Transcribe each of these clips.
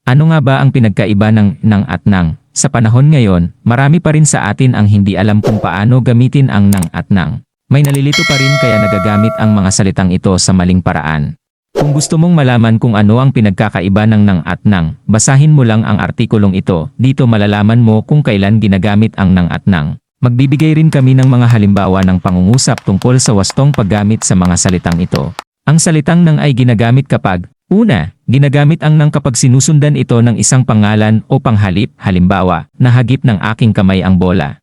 Ano nga ba ang pinagkaiba ng at nang? Sa panahon ngayon, marami pa rin sa atin ang hindi alam kung paano gamitin ang nang at nang. May nalilito pa rin kaya nagagamit ang mga salitang ito sa maling paraan. Kung gusto mong malaman kung ano ang pinagkakaiba ng nang at nang, basahin mo lang ang artikulong ito. Dito malalaman mo kung kailan ginagamit ang nang at nang. Magbibigay rin kami ng mga halimbawa ng pangungusap tungkol sa wastong paggamit sa mga salitang ito. Ang salitang nang ay ginagamit kapag, una, ginagamit ang nang kapag sinusundan ito ng isang pangalan o panghalip, halimbawa, nahagip ng aking kamay ang bola.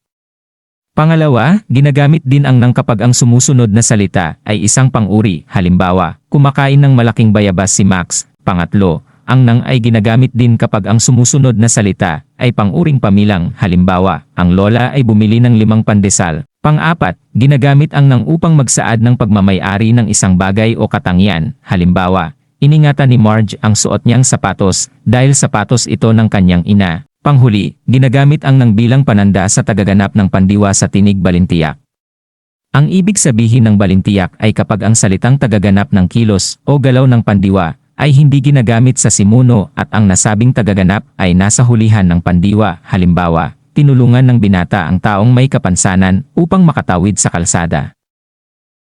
Pangalawa, ginagamit din ang nang kapag ang sumusunod na salita ay isang pang-uri, halimbawa, kumakain ng malaking bayabas si Max. Pangatlo, ang nang ay ginagamit din kapag ang sumusunod na salita ay pang-uring pamilang, halimbawa, ang lola ay bumili ng 5 pandesal. Pang-apat, ginagamit ang nang upang magsaad ng pagmamay-ari ng isang bagay o katangian, halimbawa, iningatan ni Marge ang suot niyang sapatos dahil sapatos ito ng kanyang ina. Panghuli, ginagamit ang nang bilang pananda sa tagaganap ng pandiwa sa tinig balintiyak. Ang ibig sabihin ng balintiyak ay kapag ang salitang tagaganap ng kilos o galaw ng pandiwa ay hindi ginagamit sa simuno at ang nasabing tagaganap ay nasa hulihan ng pandiwa, halimbawa, tinulungan ng binata ang taong may kapansanan upang makatawid sa kalsada.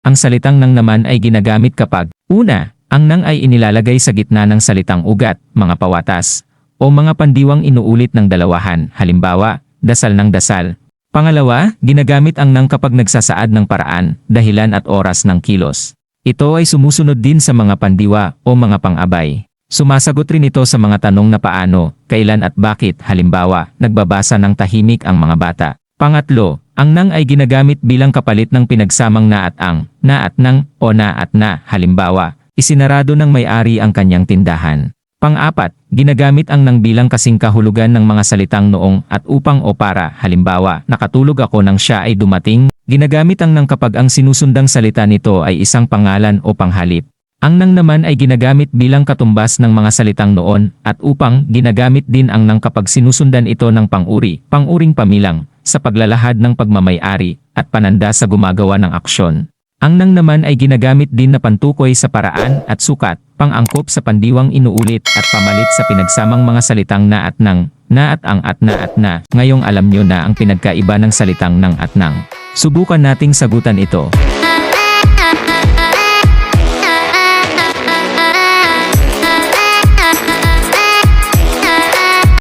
Ang salitang nang naman ay ginagamit kapag, una, ang nang ay inilalagay sa gitna ng salitang ugat, mga pawatas, o mga pandiwang inuulit ng dalawahan, halimbawa, dasal ng dasal. Pangalawa, ginagamit ang nang kapag nagsasaad ng paraan, dahilan at oras ng kilos. Ito ay sumusunod din sa mga pandiwa o mga pang-abay. Sumasagot rin ito sa mga tanong na paano, kailan at bakit, halimbawa, nagbabasa ng tahimik ang mga bata. Pangatlo, ang nang ay ginagamit bilang kapalit ng pinagsamang na at ang, na at nang, o na at na, halimbawa, isinarado ng may-ari ang kanyang tindahan. Pang-apat, ginagamit ang nang bilang kasing kahulugan ng mga salitang noong at upang o para, halimbawa, nakatulog ako nang siya ay dumating. Ginagamit ang nang kapag ang sinusundang salita nito ay isang pangalan o panghalip. Ang nang naman ay ginagamit bilang katumbas ng mga salitang noon at upang, ginagamit din ang nang kapag sinusundan ito ng pang-uri, pang-uring pamilang, sa paglalahad ng pagmamay-ari at pananda sa gumagawa ng aksyon. Ang nang naman ay ginagamit din na pantukoy sa paraan at sukat, pang-angkop sa pandiwang inuulit at pamalit sa pinagsamang mga salitang na at nang, na at ang at na. Ngayong alam nyo na ang pinagkaiba ng salitang nang at nang. Subukan nating sagutan ito.